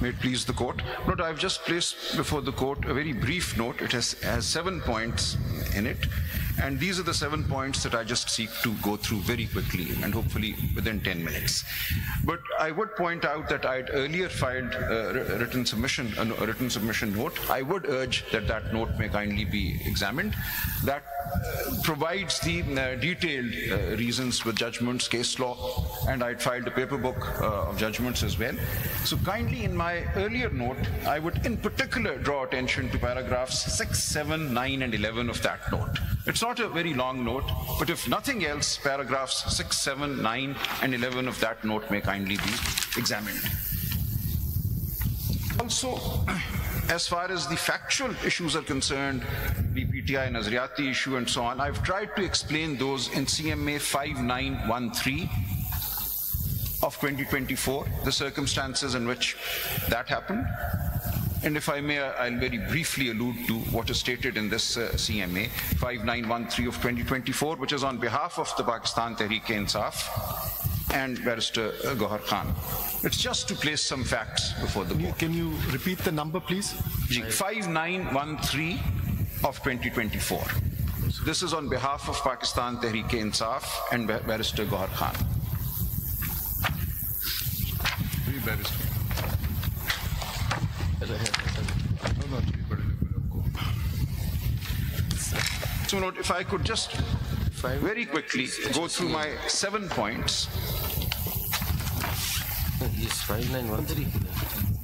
May it please the court. Note, I've just placed before the court a very brief note. It has 7 points in it. And these are the 7 points that I just seek to go through very quickly and hopefully within 10 minutes. But I would point out that I had earlier filed a written submission note. I would urge that that note may kindly be examined. That provides the detailed reasons with judgments, case law, and I had filed a paper book of judgments as well. So kindly in my earlier note, I would in particular draw attention to paragraphs 6, 7, 9, and 11 of that note. It's not a very long note, but if nothing else, paragraphs 6, 7, 9, and 11 of that note may kindly be examined. Also, as far as the factual issues are concerned, the PTI Nazariati issue and so on, I've tried to explain those in CMA 5913 of 2024, the circumstances in which that happened. And if I may, I'll very briefly allude to what is stated in this CMA 5913 of 2024, which is on behalf of the Pakistan Tehreek-e-Insaf and Barrister Gohar Khan. It's just to place some facts before the court. Can you repeat the number, please? 5913 of 2024. This is on behalf of Pakistan Tehreek-e-Insaf and Barrister Gohar Khan. So note, if I could just very quickly go through my 7 points,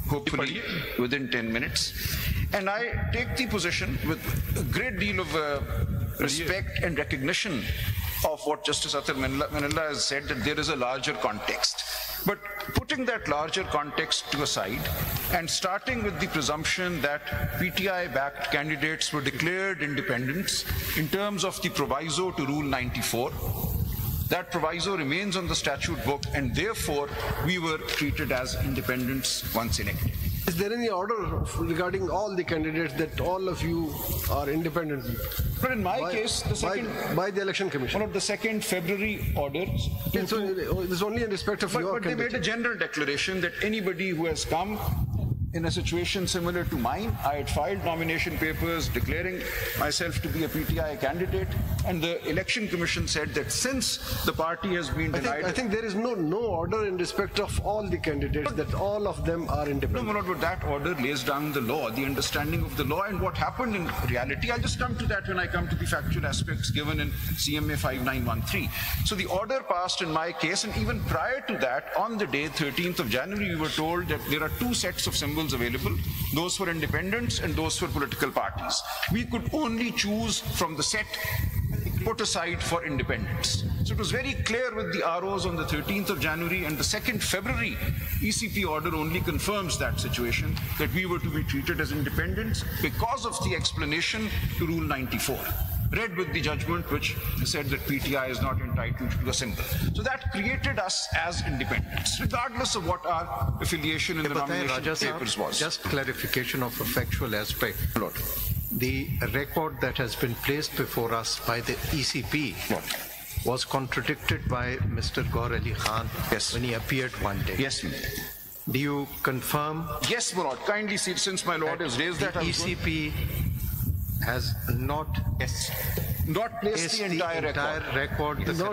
hopefully within 10 minutes. And I take the position with a great deal of respect and recognition of what Justice Athar Manillah has said, that there is a larger context. But putting that larger context to a side and starting with the presumption that PTI-backed candidates were declared independents in terms of the proviso to Rule 94, that proviso remains on the statute book, and therefore we were treated as independents once elected. Is there any order regarding all the candidates that all of you are independent? But in my case, the second... By the Election Commission? One of the 2nd February orders... It's only in respect of your But they made a general declaration that anybody who has come in a situation similar to mine, I had filed nomination papers declaring myself to be a PTI candidate, and the Election Commission said that since the party has been denied... I think there is no order in respect of all the candidates, that all of them are independent. No, but that order lays down the law, the understanding of the law, and what happened in reality. I'll just come to that when I come to the factual aspects given in CMA 5913. So the order passed in my case, and even prior to that, on the day 13th of January, we were told that there are 2 sets of symbols available, those for independents and those for political parties. We could only choose from the set put aside for independents. So it was very clear with the ROs on the 13th of January, and the 2nd February ECP order only confirms that situation, that we were to be treated as independents because of the explanation to Rule 94. Read with the judgment which said that PTI is not entitled to a symbol. So that created us as independents, regardless of what our affiliation in the nomination papers was. Just clarification of a factual aspect. Lord. The record that has been placed before us by the ECP was contradicted by Mr. Gohar Ali Khan when he appeared one day. Yes, ma'am. Do you confirm? Yes, my lord. Kindly see, since my lord has raised that, the ECP has not placed the entire record. No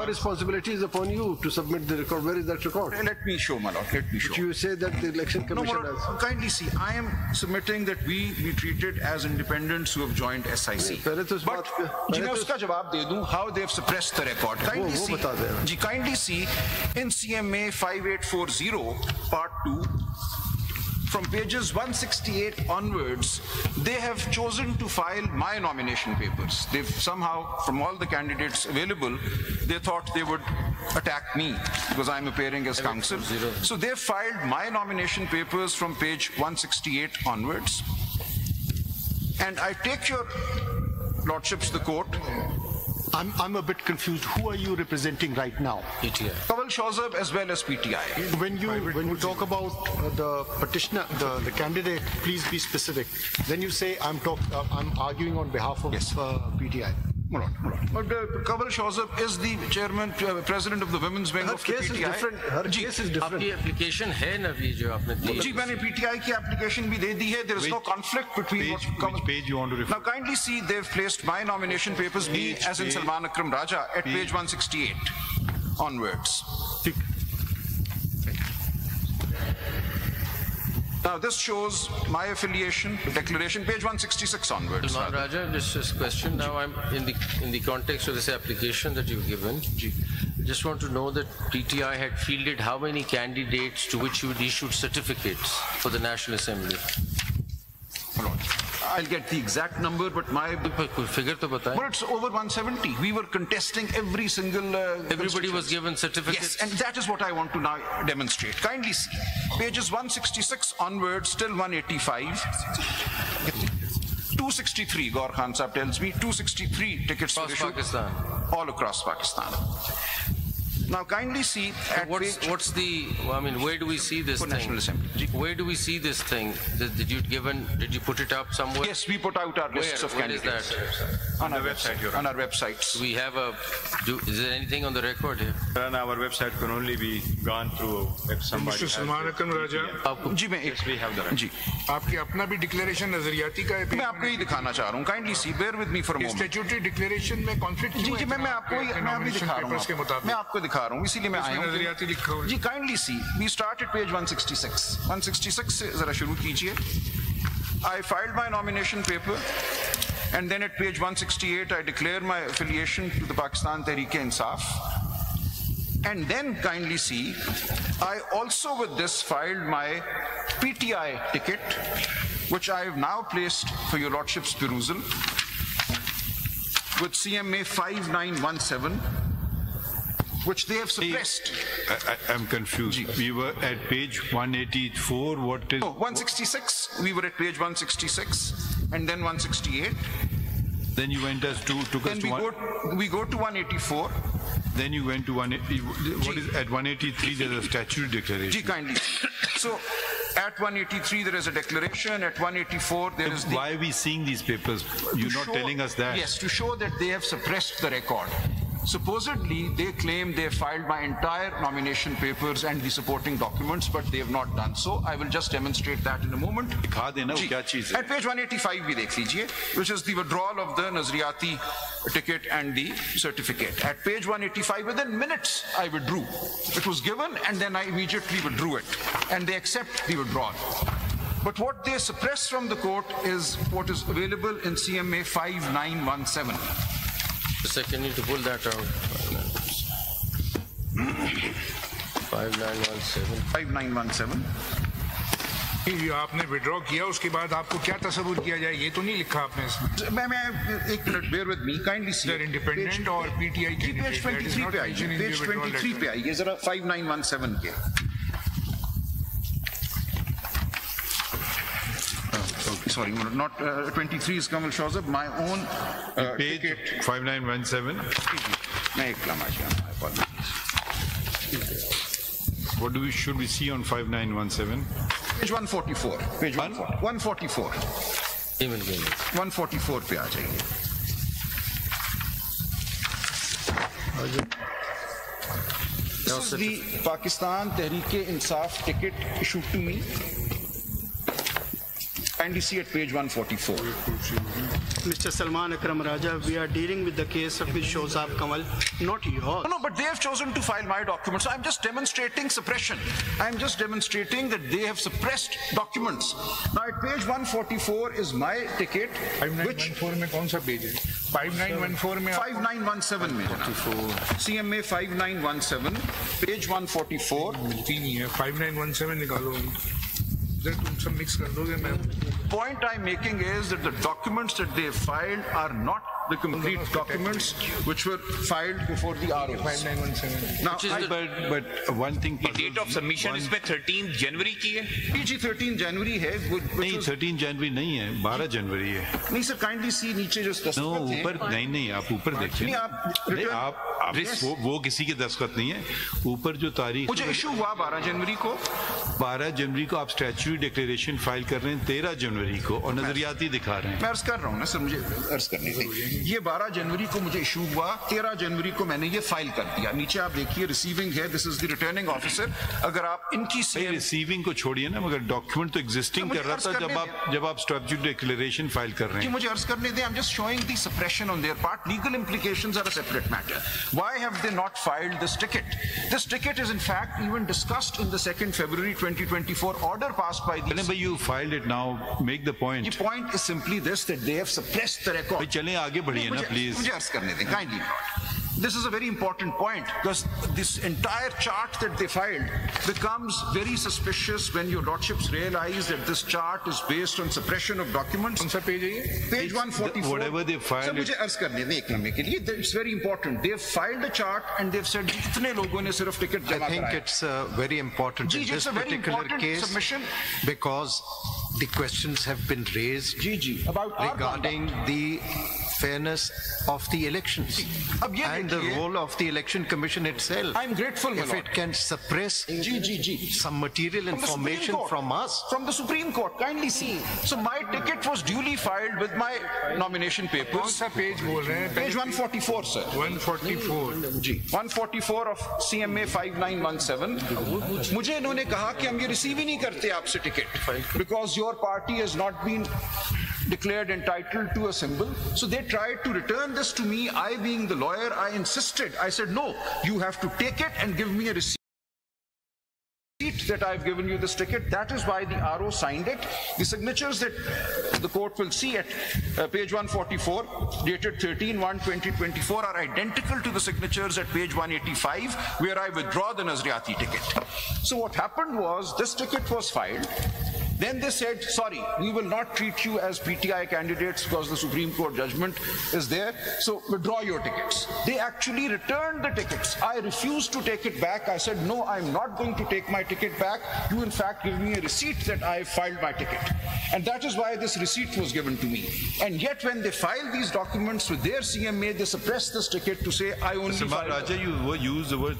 responsibility is upon you to submit the record. Where is that record? Let me show, my lord. Let me show. But you say that the Election Commission has... Kindly see, I am submitting that we be treated as independents who have joined SIC. But how they have suppressed the record. Kindly see in CMA 5840 Part 2, from pages 168 onwards, they have chosen to file my nomination papers. They've somehow, from all the candidates available, they thought they would attack me because I'm appearing as counsel. So they filed my nomination papers from page 168 onwards. And I take your lordships, the court. I'm a bit confused. Who are you representing right now? PTI. Kawal Shawzab as well as PTI. When you talk about the petitioner, the candidate, please be specific. Then you say I'm arguing on behalf of PTI. But Kanwal Shawzab is the chairman, president of the women's wing Her of the case is PTI. different. Her case is different. आपकी application है ना अभी जो आपने दी जी मैंने PTI की application भी दे दी है. There is no conflict between Which page you want to refer? Now kindly see, they've placed my nomination papers, me as in Salman Akram Raja, at page 168 onwards. Now this shows my affiliation declaration, page 166 onwards. Salman Raja, just this question. Now I'm in the context of this application that you've given. Just want to know that PTI had fielded how many candidates to which you had issued certificates for the National Assembly? I'll get the exact number, but my figure to बताएं. But it's over 170. We were contesting every single. Everybody was given certificates. Yes, and that is what I want to now demonstrate. Kindly see, pages 166 onwards till 185. 263, Gaur Khan Sahib tells me, 263 tickets were Across issued Pakistan. all across Pakistan. Now kindly see at What's the, I mean, where do we see this thing? National Assembly. Where do we see this thing? Did you put it up somewhere? Yes, we put out our lists of Where is candidates. that? On our website. On our websites. We have is there anything on the record here? And our website can only be gone through if somebody Mr. Salman Akram Raja, जी मैं we have the right. जी आपकी अपना भी declaration नजरियाती का है. मैं आपको ही दिखाना चाह रहा हूँ. Kindly see, bear with me for a moment. Statutory declaration में कॉन्फ्लिक्ट जी जी मैं अभी दिखा रहा हूँ. मैं आपको दिखा रहा हूँ, इसीलिए मैं आया हूँ. नजरियाती लिखा हुआ है. जी kindly see, we start at page 166. 166 से जरा शुरू कीजिए. I filed my nomination paper, and then at page 168 I declare my affiliation to the Pakistan Tehreek-e-Insaf. And then kindly see, I also with this filed my PTI ticket, which I have now placed for your lordship's perusal, with CMA 5917, which they have suppressed. I'm confused. We were at page 184. What is? No, 166. We were at page 166, and then 168. Then you went us to took us Then to we go to 184. Then you went to 180. What is at 183? There's a statutory declaration. Ji, kindly. So at 183 there is a declaration. At 184 there is the. Why are we seeing these papers? You're not telling us that. Yes, to show that they have suppressed the record. Supposedly, they claim they have filed my entire nomination papers and the supporting documents, but they have not done so. I will just demonstrate that in a moment. दिखा देना वो क्या चीज़ है? At page 185 भी देख लीजिए, which is the withdrawal of the Nazriyati ticket and the certificate. At page 185, within minutes, I withdrew. It was given, and then I immediately withdrew it, and they accept the withdrawal. But what they suppress from the court is what is available in CMA 5917. The second need to pull that out. 5917. 5917. ये आपने withdraw किया, उसके बाद आपको क्या तस्वुर किया जाए, ये तो नहीं लिखा आपने इसमें. मैं एक minute, bear with me, kindly see. They're independent और PTI की. Page 23 पे आइए, page 23 पे आइए, जरा 5917 के. Sorry, not 23 is Kanwal Shawzab, my own Page ticket. 5917. मैं एक लम्हा किया, my apologies. What should we see on 5917? Page 144. Page 144. 144 पे आ जाइए. This is the Pakistan Tehreek-e-Insaf ticket issued to me. Kindly see at page 144. Mr. Salman Akram Raja, we are dealing with the case of Ms. Shawzab Kanwal, not yours. No, but they have chosen to file my documents. So I'm just demonstrating suppression. I'm just demonstrating that they have suppressed documents. Now at page 144 is my ticket, which 5914 में कौन सा page है? 5914 में 5917 में CMA 5917, page 144. मिलती नहीं है. 5917 निकालो. तुम सब मिक्स कर दोगे मैं. Point I'm making is that the documents that they have filed are not the complete documents which were filed before the RO. 5917. Now, but one thing. The date of submission इसमें 13 जनवरी की है. PG 13 जनवरी है. नहीं 13 जनवरी नहीं है, 12 जनवरी है. नहीं sir, kindly सी नीचे जो नो ऊपर नहीं आप ऊपर देखिए. नहीं, आप वो किसी के दस्तखत नहीं है। ऊपर जो तारीख मुझे इशू हुआ 12 जनवरी को। 12 जनवरी को आप स्टैच्यूटरी डिक्लेरेशन फाइल कर रहे हैं 13 जनवरी को और नजरियाती दिखा रहे हैं। मैं अर्ज कर रहा हूँ ना सर, मुझे अर्ज करने दें। ये 12 जनवरी को मुझे इशू हुआ, 13 जनवरी को मैंने ये फाइल कर दिया। नीचे आप देखिए रिसीविंग है, this is the returning officer. अगर आप इनकी रिसीविंग को छोड़िए ना, मगर डॉक्यूमेंट तो एग्जिस्टिंग कर रहा था जब आप स्टैच्यूटरी डिक्लेरेशन फाइल कर रहे हैं। मुझे अर्ज करने दें। I am just showing the suppression on their part. Legal implications are a separate matter. Why have they not filed this ticket? This ticket is in fact even discussed in the 2nd February 2024 order passed by the... But you filed it now, make the point. The point is simply this, that they have suppressed the record. चलें आगे बढ़िए ना please. मुझे अर्ज करने दें, kindly not. This is a very important point because this entire chart that they filed becomes very suspicious when your lordships realize that this chart is based on suppression of documents. कौन सा page है ये? Page 144. Whatever they filed. Sir मुझे अर्ज करने दें एक लम्हे के लिए. It's very important. They have filed a chart and they've said इतने लोगों ने सिर्फ टिकट जमा कराया. I think it's very important in this particular case submission because the questions have been raised about regarding the fairness of the elections and the role of the Election Commission itself. I'm grateful, if it can suppress some material information from us. From the Supreme Court, kindly see. So my ticket was duly filed with my nomination papers. कौन सा page बोल रहे हैं? Page 144, sir. 144. 144 of CMA 5917. मुझे इन्होंने कहा कि हम ये रिसीव ही नहीं करते आपसे ticket because your party has not been declared entitled to a symbol. So they tried to return this to me. I being the lawyer, I insisted. I said, no, you have to take it and give me a receipt that I've given you this ticket. That is why the RO signed it. The signatures that the court will see at page 144, dated 13/1/2024, are identical to the signatures at page 185, where I withdraw the Nazriati ticket. So what happened was, this ticket was filed. Then they said, sorry, we will not treat you as PTI candidates because the Supreme Court judgment is there, so withdraw your tickets. They actually returned the tickets. I refused to take it back. I said, no, I'm not going to take my ticket back. You, in fact, give me a receipt that I filed my ticket. And that is why this receipt was given to me. And yet, when they filed these documents with their CMA, they suppressed this ticket to say, I only filed... Raja, you used the word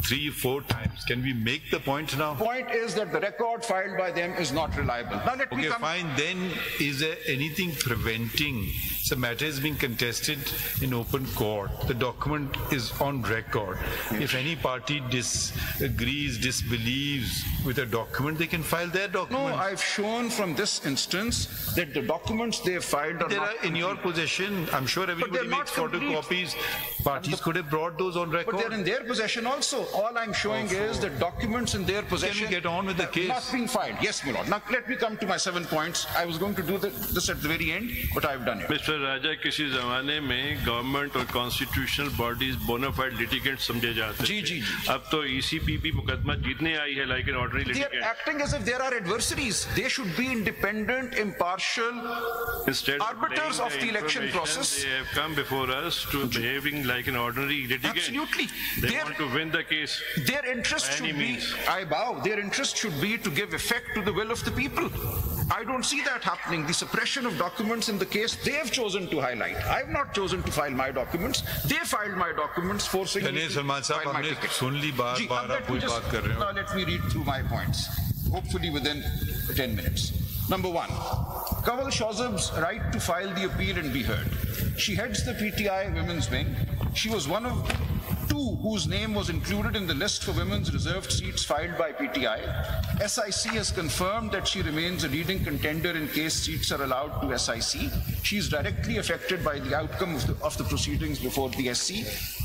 3-4 times. Can we make the point now? The point is that the record filed by them is not reliable. Now let me come... fine. Then is there anything preventing? The matter is being contested in open court. The document is on record. If any party disagrees, disbelieves with a document, they can file their document. No, I've shown from this instance that the documents they have filed are not in your possession. I'm sure everybody makes photocopies. Parties could have brought those on record. But they're in their possession also. All I'm showing is that documents in their possession... Can we get on with the case? ...not being filed. Yes, my lord. Now, let me come to my 7 points. I was going to do this at the very end, but I've done it. Mr. Raja, किसी ज़माने में government और constitutional bodies bonafide litigant समझे जाते थे। अब तो ECP भी मुकदमा जीतने आई है like an ordinary litigant. They are acting as if there are adversaries. They should be independent, impartial, arbiters of the election process. They have come before us to behaving like an ordinary litigant. Absolutely. They want to win the case. Their interest should be, I bow, their interest should be to give effect to the will of the people. I don't see that happening. The suppression of documents in the case they have chosen to highlight. I have not chosen to file my documents. They filed my documents forcing me to file my ticket. Now let me read through my points, hopefully within 10 minutes. Number 1, Kanwal Shahzab's right to file the appeal and be heard. She heads the PTI Women's Wing. She was one of 2 whose name was included in the list for women's reserved seats filed by PTI. SIC has confirmed that she remains a leading contender in case seats are allowed to SIC. She is directly affected by the outcome of the proceedings before the SC.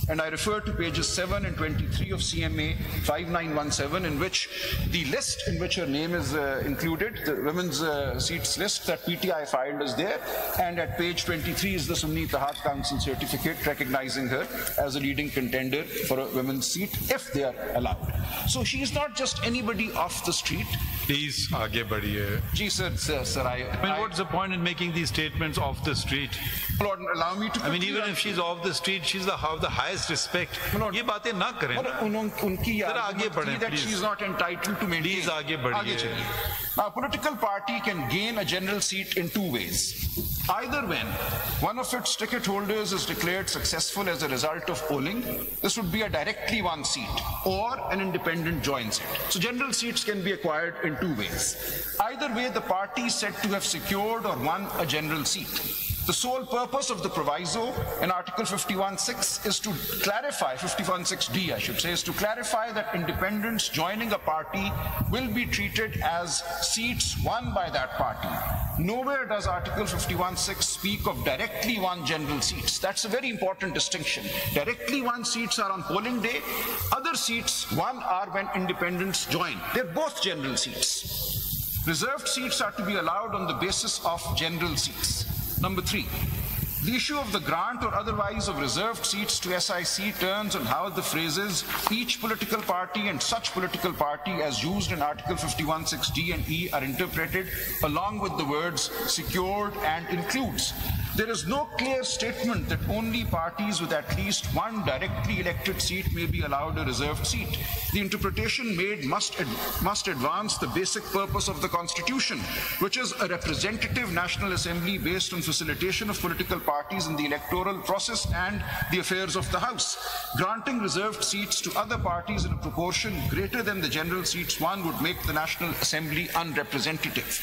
And I refer to pages 7 and 23 of CMA 5917, in which the list in which her name is included, the women's seats list that PTI filed is there. And at page 23 is the Sunni Ittihad Council certificate recognizing her as a leading contender for a women's seat if they are allowed. So she is not just anybody off the street. Please, आगे बढ़िए. Ji, sir, what's the point in making these statements off the street? Lord, allow me to... I mean, even if she's off the street, she's the highest disrespect. ये बातें ना करें ना. उनकी आगे बढ़ें, that she is not entitled to maintain. Please आगे बढ़िए. Now, a political party can gain a general seat in two ways. Either when one of its ticket holders is declared successful as a result of polling, this would be a directly won seat, or an independent joins it. So general seats can be acquired in two ways. Either way, the party is said to have secured or won a general seat. The sole purpose of the proviso in Article 51(6) is to clarify, 51(6)(d) I should say, is to clarify that independents joining a party will be treated as seats won by that party. Nowhere does Article 51(6) speak of directly won general seats. That's a very important distinction. Directly won seats are on polling day. Other seats won are when independents join. They're both general seats. Reserved seats are to be allowed on the basis of general seats. Number 3, the issue of the grant or otherwise of reserved seats to SIC turns on how the phrases each political party and such political party as used in Article 51(6)(d) and E are interpreted, along with the words secured and includes. There is no clear statement that only parties with at least one directly elected seat may be allowed a reserved seat. The interpretation made must advance the basic purpose of the Constitution, which is a representative National Assembly based on facilitation of political parties in the electoral process and the affairs of the House. Granting reserved seats to other parties in a proportion greater than the general seats won would make the National Assembly unrepresentative.